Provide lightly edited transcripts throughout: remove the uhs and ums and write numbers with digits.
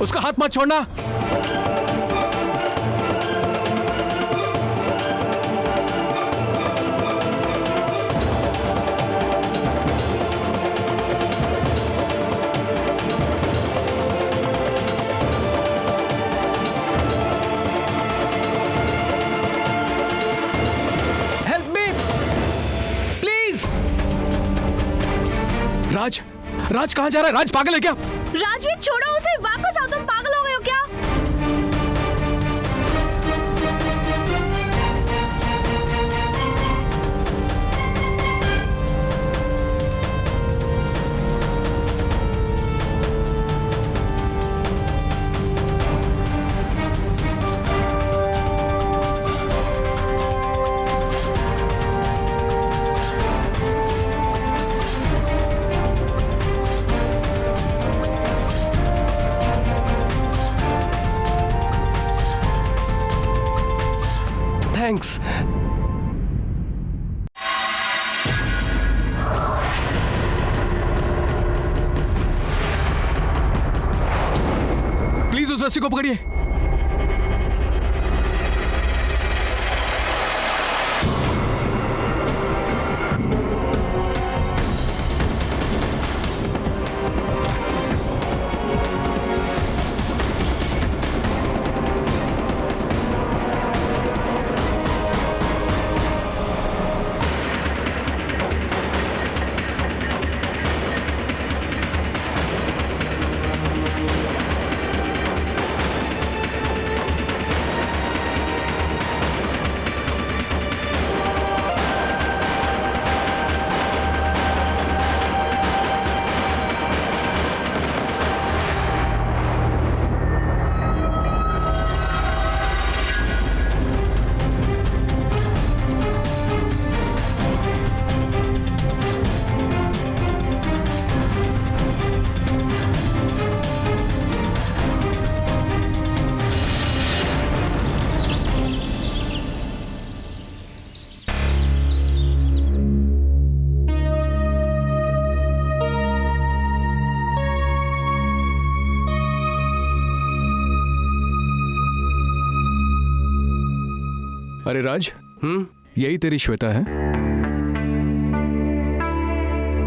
उसका हाथ मत छोड़ना। राज कहां जा रहा है? राज पागल है क्या? राजवीर छोड़ो उसे, वापस आओ। तुम पागल हो गए हो क्या? थैंक्स। प्लीज उस रस्सी को पकड़िए। अरे राज, यही तेरी श्वेता है?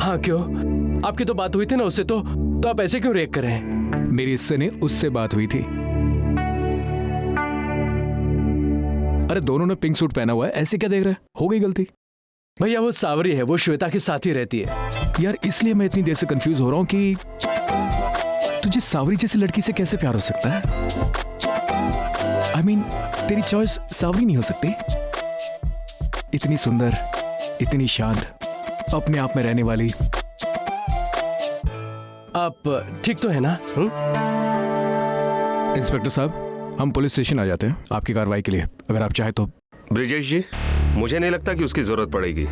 हाँ क्यों? आपकी तो बात हुई थी ना उससे, तो आप ऐसे क्यों रिएक्ट कर रहे हैं? मेरी इससे नहीं, उससे बात हुई थी। अरे दोनों ने पिंक सूट पहना हुआ है, ऐसे क्या देख रहे? हो गई गलती। भैया वो सावरी है, वो श्वेता के साथ ही रहती है। यार इसलिए मैं इतनी देर से कंफ्यूज हो रहा हूँ कि तुझे सावरी जैसी लड़की से कैसे प्यार हो सकता है? I mean, तेरी चॉइस सावरी नहीं हो सकती? इतनी सुंदर, इतनी शांत, अपने आप में रहने वाली। आप ठीक तो है ना? इंस्पेक्टर साहब, हम पुलिस स्टेशन आ जाते हैं आपकी कार्रवाई के लिए, अगर आप चाहें तो। ब्रिजेश जी, मुझे नहीं लगता कि उसकी जरूरत पड़ेगी,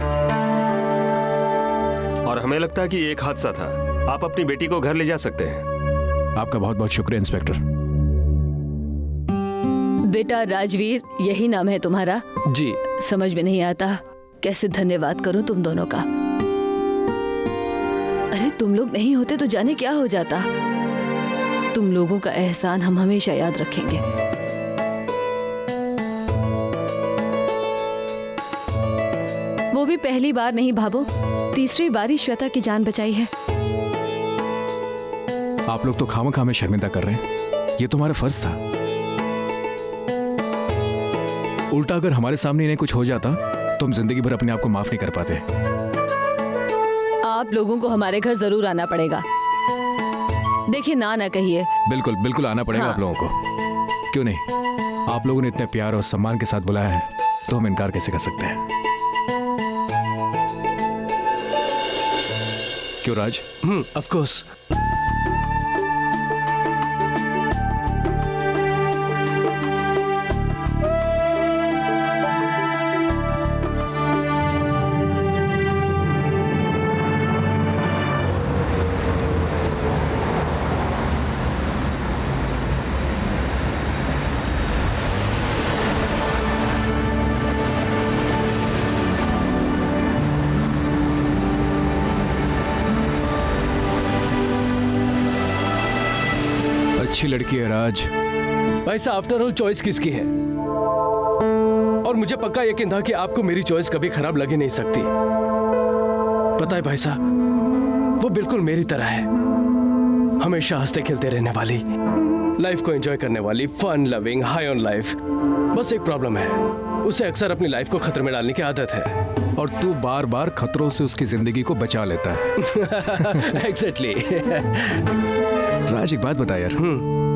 और हमें लगता है कि एक हादसा था। आप अपनी बेटी को घर ले जा सकते हैं। आपका बहुत बहुत शुक्रिया इंस्पेक्टर। बेटा राजवीर, यही नाम है तुम्हारा? जी। समझ में नहीं आता कैसे धन्यवाद करूं तुम दोनों का। अरे तुम लोग नहीं होते तो जाने क्या हो जाता। तुम लोगों का एहसान हम हमेशा याद रखेंगे। वो भी पहली बार नहीं भाभो, तीसरी बार ही श्वेता की जान बचाई है। आप लोग तो खामखा में शर्मिंदा कर रहे हैं, ये तुम्हारा फर्ज था। उल्टा अगर हमारे सामने इन्हें कुछ हो जाता तो हम जिंदगी भर अपने आप को माफ नहीं कर पाते। आप लोगों को हमारे घर जरूर आना पड़ेगा। देखिए ना कहिए। बिल्कुल बिल्कुल आना पड़ेगा। हाँ। आप लोगों को क्यों नहीं, आप लोगों ने इतने प्यार और सम्मान के साथ बुलाया है तो हम इनकार कैसे कर सकते हैं? क्यों राज? Of course. अच्छी लड़की है राज। भाई साहब आफ्टर ऑल चॉइस किसकी है? और मुझे पक्का यकीन था कि आपको मेरी चॉइस कभी खराब लग ही नहीं सकती। पता है भाई साहब, वो बिल्कुल मेरी तरह है, हमेशा हंसते खेलते रहने वाली, लाइफ को एंजॉय करने वाली, fun loving, high on life. बस एक प्रॉब्लम है, उसे अक्सर अपनी लाइफ को खतरे में डालने की आदत है। और तू बार बार खतरों से उसकी जिंदगी को बचा लेता है। एग्जैक्टली। राज एक बात बता यार,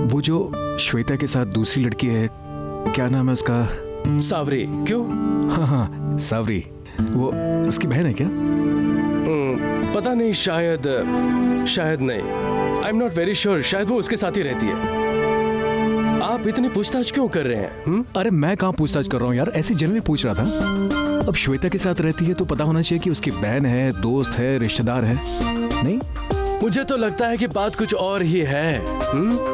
वो जो श्वेता के साथ दूसरी लड़की है, क्या नाम है उसका? सावरी। क्यों? हाँ हाँ सावरी, वो उसकी बहन है क्या? पता नहीं, शायद नहीं। I am not very sure, शायद वो उसके साथ ही रहती है। आप इतनी पूछताछ क्यों कर रहे हैं? अरे मैं कहाँ पूछताछ कर रहा हूँ यार, ऐसी जनरली पूछ रहा था। अब श्वेता के साथ रहती है तो पता होना चाहिए कि उसकी बहन है, दोस्त है, रिश्तेदार है। नहीं, मुझे तो लगता है कि बात कुछ और ही है।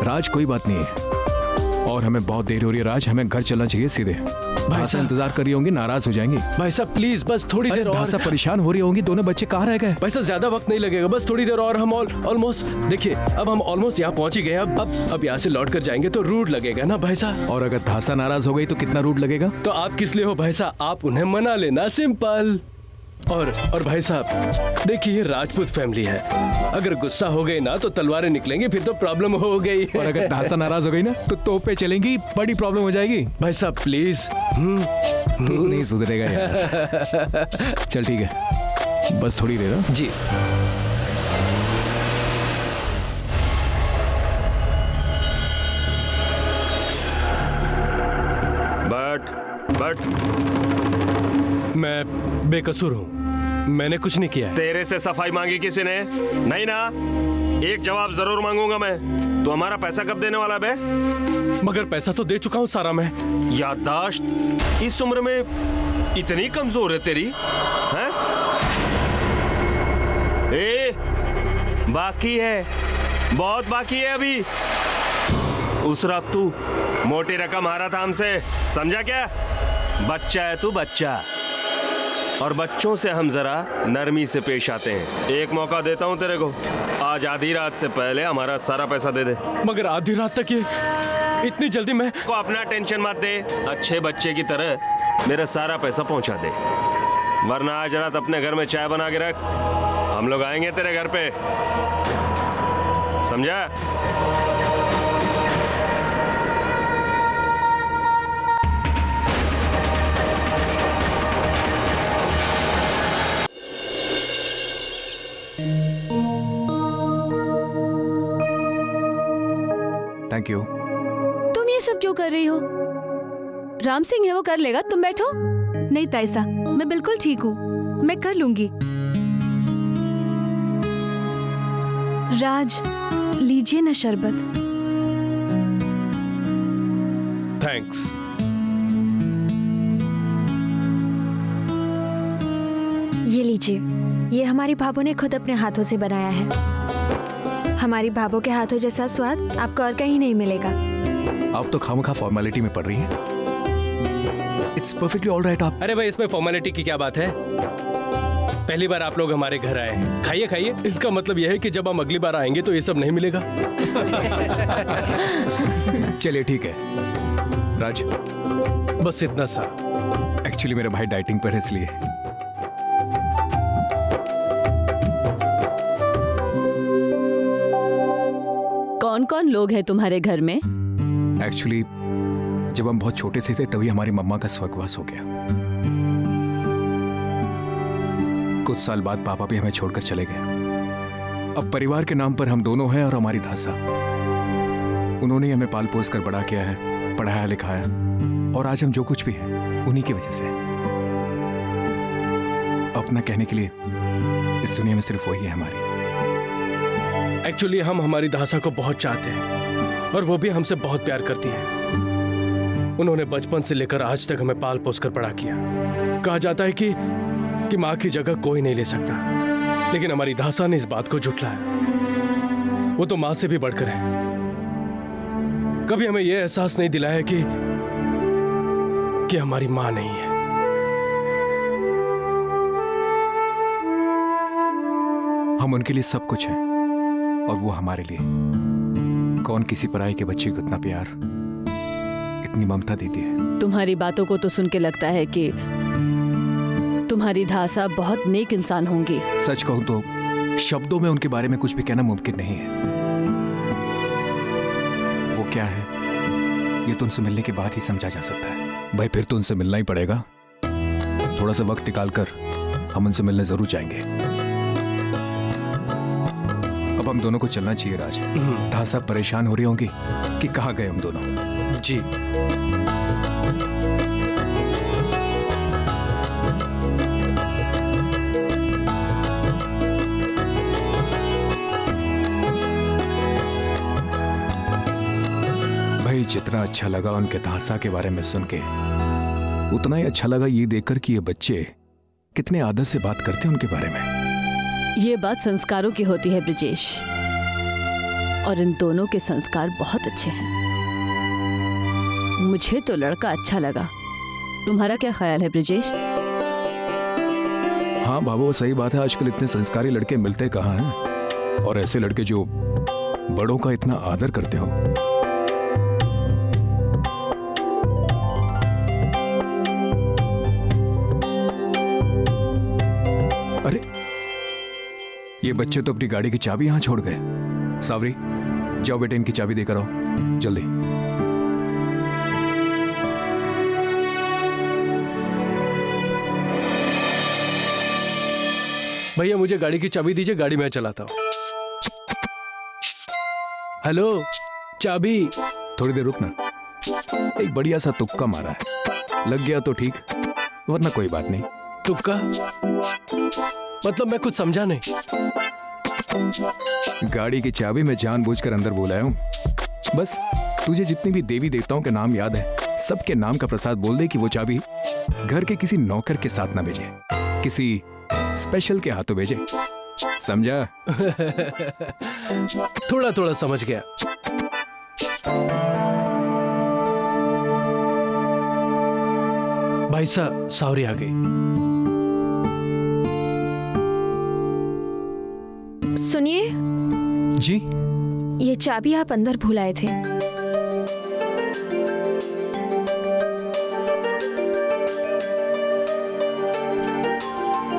राज कोई बात नहीं है, और हमें बहुत देर हो रही है राज, हमें घर चलना चाहिए सीधे। भाई साहब इंतजार कर रही होंगी, नाराज हो जाएंगी। भाई साहब प्लीज बस थोड़ी देर और। सब परेशान हो रही होंगी, दोनों बच्चे कहाँ रह गए? भाई साहब ज्यादा वक्त नहीं लगेगा, बस थोड़ी देर और। हम ऑलमोस्ट, देखिए अब हम ऑलमोस्ट यहाँ पहुंच ही गए। अब यहाँ से लौट कर जाएंगे तो रूड लगेगा ना भाई साहब। और अगर धासा नाराज हो गई तो कितना रूड लगेगा? तो आप किस लिए हो भाई साहब? आप उन्हें मना लेना, सिंपल। और भाई साहब देखिए, ये राजपूत फैमिली है, अगर गुस्सा हो गई ना तो तलवारें निकलेंगी, फिर तो प्रॉब्लम हो गई। और अगर धासा नाराज हो गई ना तो तोपें चलेंगी, बड़ी प्रॉब्लम हो जाएगी। भाई साहब प्लीज। तू नहीं सुधरेगा यार। चल ठीक है, बस थोड़ी देर। जी। बट मैं बेकसूर हूँ, मैंने कुछ नहीं किया है। तेरे से सफाई मांगी किसी ने? नहीं ना? एक जवाब जरूर मांगूंगा मैं। तू हमारा पैसा कब देने वाला बे? मगर पैसा तो दे चुका हूँ सारा मैं। याददाश्त इस उम्र में इतनी कमजोर है तेरी, हैं? बाकी है, बहुत बाकी है अभी। उस रात तू मोटी रकम हारा था हमसे, समझा क्या? बच्चा है तू, बच्चा। और बच्चों से हम जरा नरमी से पेश आते हैं। एक मौका देता हूं तेरे को, आज आधी रात से पहले हमारा सारा पैसा दे दे। मगर आधी रात तक ये इतनी जल्दी? मैं को अपना टेंशन मत दे, अच्छे बच्चे की तरह मेरा सारा पैसा पहुंचा दे, वरना आज रात अपने घर में चाय बना के रख, हम लोग आएंगे तेरे घर पे, समझा? Thank you. तुम ये सब क्यों कर रही हो? राम सिंह है, वो कर लेगा, तुम बैठो। नहीं तायसा, मैं बिल्कुल ठीक हूँ, मैं कर लूंगी। राज, लीजिए ना शरबत। थैंक्स। ये लीजिए, ये हमारी भाभो ने खुद अपने हाथों से बनाया है। हमारी भाभो के हाथों जैसा स्वाद आपको और कहीं नहीं मिलेगा। आप तो खामखा फॉर्मेलिटी में पड़ रही हैं। It's perfectly all right. आप अरे भाई, इसमें फॉर्मेलिटी की क्या बात है? पहली बार आप लोग हमारे घर आए हैं, खाइए खाइए। इसका मतलब यह है कि जब हम अगली बार आएंगे तो ये सब नहीं मिलेगा। चलिए ठीक है राज, बस इतना सा। एक्चुअली मेरे भाई डाइटिंग पर है इसलिए। कौन कौन लोग हैं तुम्हारे घर में? एक्चुअली जब हम बहुत छोटे से थे तभी हमारी मम्मा का स्वर्गवास हो गया। कुछ साल बाद पापा भी हमें छोड़कर चले गए। अब परिवार के नाम पर हम दोनों हैं और हमारी धासा। उन्होंने ही हमें पाल पोस कर बड़ा किया है, पढ़ाया लिखाया, और आज हम जो कुछ भी हैं उन्हीं की वजह से। अपना कहने के लिए इस दुनिया में सिर्फ वही है हमारी। एक्चुअली हम हमारी दासा को बहुत चाहते हैं और वो भी हमसे बहुत प्यार करती है। उन्होंने बचपन से लेकर आज तक हमें पाल पोस कर बड़ा किया। कहा जाता है कि माँ की जगह कोई नहीं ले सकता, लेकिन हमारी दासा ने इस बात को झुठलाया। वो तो माँ से भी बढ़कर है। कभी हमें यह एहसास नहीं दिलाया कि हमारी माँ नहीं है। हम उनके लिए सब कुछ हैं और वो हमारे लिए। कौन किसी पराई के बच्चे को इतना प्यार, इतनी ममता देती है? तुम्हारी बातों को तो सुन के लगता है कि तुम्हारी धासा बहुत नेक इंसान होंगी। सच कहूं तो शब्दों में उनके बारे में कुछ भी कहना मुमकिन नहीं है। वो क्या है ये तो उनसे मिलने के बाद ही समझा जा सकता है। भाई फिर तो उनसे मिलना ही पड़ेगा। थोड़ा सा वक्त निकालकर हम उनसे मिलने जरूर जाएंगे। अब हम दोनों को चलना चाहिए राज। धासा परेशान हो रही होंगी कि कहाँ गए हम दोनों। जी भाई जितना अच्छा लगा उनके धासा के बारे में सुन के, उतना ही अच्छा लगा ये देखकर कि ये बच्चे कितने आदर से बात करते हैं उनके बारे में। ये बात संस्कारों की होती है ब्रिजेश, और इन दोनों के संस्कार बहुत अच्छे हैं। मुझे तो लड़का अच्छा लगा। तुम्हारा क्या ख्याल है ब्रिजेश? हाँ बाबू वो सही बात है। आजकल इतने संस्कारी लड़के मिलते कहाँ हैं, और ऐसे लड़के जो बड़ों का इतना आदर करते हो। अरे ये बच्चे तो अपनी गाड़ी की चाबी यहां छोड़ गए। सावरी जाओ बेटे इनकी चाबी देकर आओ जल्दी। भैया मुझे गाड़ी की चाबी दीजिए, गाड़ी मैं चलाता हूँ। हेलो चाबी। थोड़ी देर रुकना। एक बढ़िया सा तुक्का मारा है, लग गया तो ठीक, वरना कोई बात नहीं। तुक्का मतलब मैं कुछ समझा नहीं। गाड़ी की चाबी मैं जानबूझकर अंदर बुलाया हूँ। बस तुझे जितनी भी देवी देवताओं के नाम याद है, सबके नाम का प्रसाद बोल दे कि वो चाबी घर के किसी नौकर के साथ ना भेजे, किसी स्पेशल के हाथों भेजे। समझा? थोड़ा थोड़ा समझ गया। भाई साहब सावरी आ गई। सुनिए जी ये चाबी आप अंदर भुलाए थे।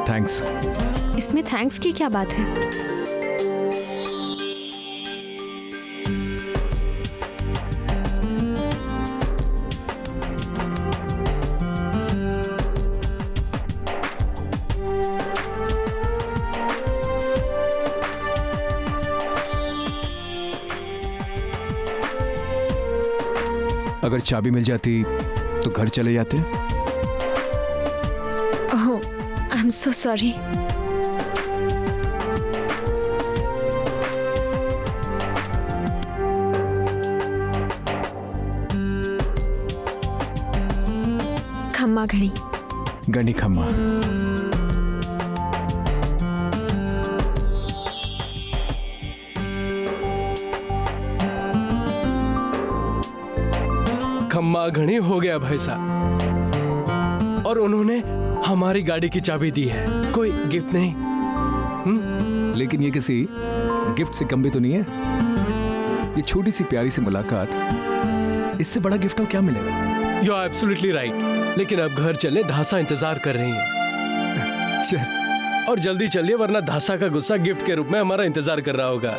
थैंक्स। इसमें थैंक्स की क्या बात है? अगर चाबी मिल जाती तो घर चले जाते। ओह आई एम सो सॉरी। खम्मा घड़ी। गणी खम्मा। खम्मा घड़ी हो गया भाई साहब, और उन्होंने हमारी गाड़ी की चाबी दी है, कोई गिफ्ट नहीं। लेकिन ये किसी गिफ्ट से कम भी तो नहीं है। ये छोटी सी प्यारी सी मुलाकात, इससे बड़ा गिफ्ट और क्या मिलेगा? You are absolutely right. लेकिन अब घर चले, धासा इंतजार कर रही है। चल। और जल्दी चलिए वरना धासा का गुस्सा गिफ्ट के रूप में हमारा इंतजार कर रहा होगा।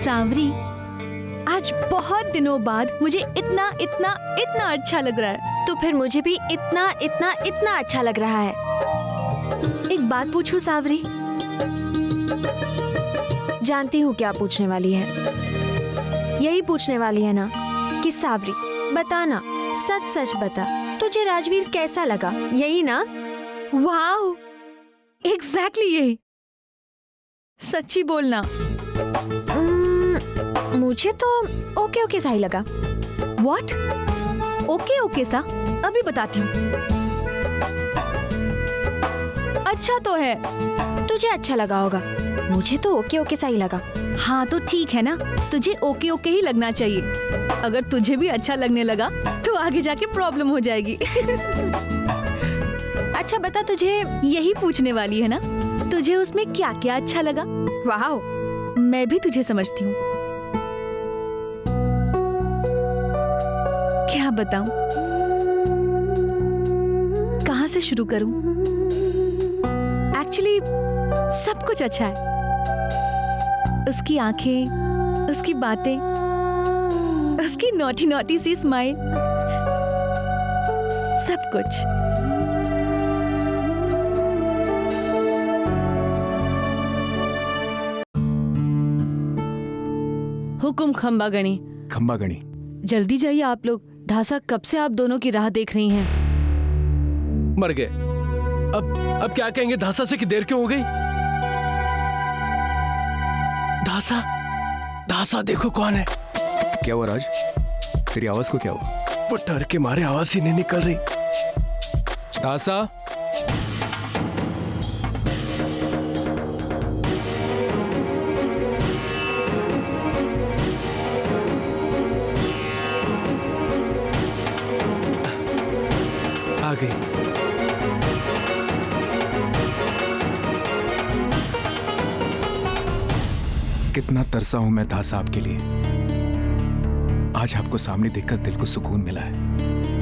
सांवरी, आज बहुत दिनों बाद मुझे इतना इतना इतना अच्छा लग रहा है। तो फिर मुझे भी इतना इतना इतना अच्छा लग रहा है। एक बात पूछूं सांवरी? जानती हूँ क्या पूछने वाली है। यही पूछने वाली है ना कि सांवरी बताना, सच सच बता, तुझे राजवीर कैसा लगा? यही ना? वाओ, एग्जैक्टली यही। सच्ची बोलना। मुझे तो ओके ओके सा ही लगा। व्हाट? ओके ओके सा? अभी बताती हूँ। अच्छा तो है। तुझे अच्छा लगा होगा, मुझे तो ओके ओके सा ही लगा। हाँ तो ठीक है ना, तुझे ओके ओके ही लगना चाहिए। अगर तुझे भी अच्छा लगने लगा तो आगे जाके प्रॉब्लम हो जाएगी। अच्छा बता, तुझे यही पूछने वाली है ना, तुझे उसमें क्या क्या अच्छा लगा? वाह, मैं भी तुझे समझती हूँ। क्या बताऊं? कहाँ से शुरू करूं? एक्चुअली सब कुछ अच्छा है। उसकी आंखें, उसकी बातें, उसकी नॉटी नॉटी सी स्माइल, सब कुछ। हुकुम खंबा गणी, खंबा गणी। जल्दी जाइए आप लोग। धासा कब से आप दोनों की राह देख रही हैं। मर गए। अब क्या कहेंगे धासा से कि देर क्यों हो गई? धासा, धासा देखो कौन है। क्या हुआ राज? तेरी आवाज को क्या हुआ? वो डर के मारे आवाज ही नहीं निकल रही। दासा, आ गई। कितना तरसा हूं मैं दासा आपके लिए। आज आपको सामने देखकर दिल को सुकून मिला है।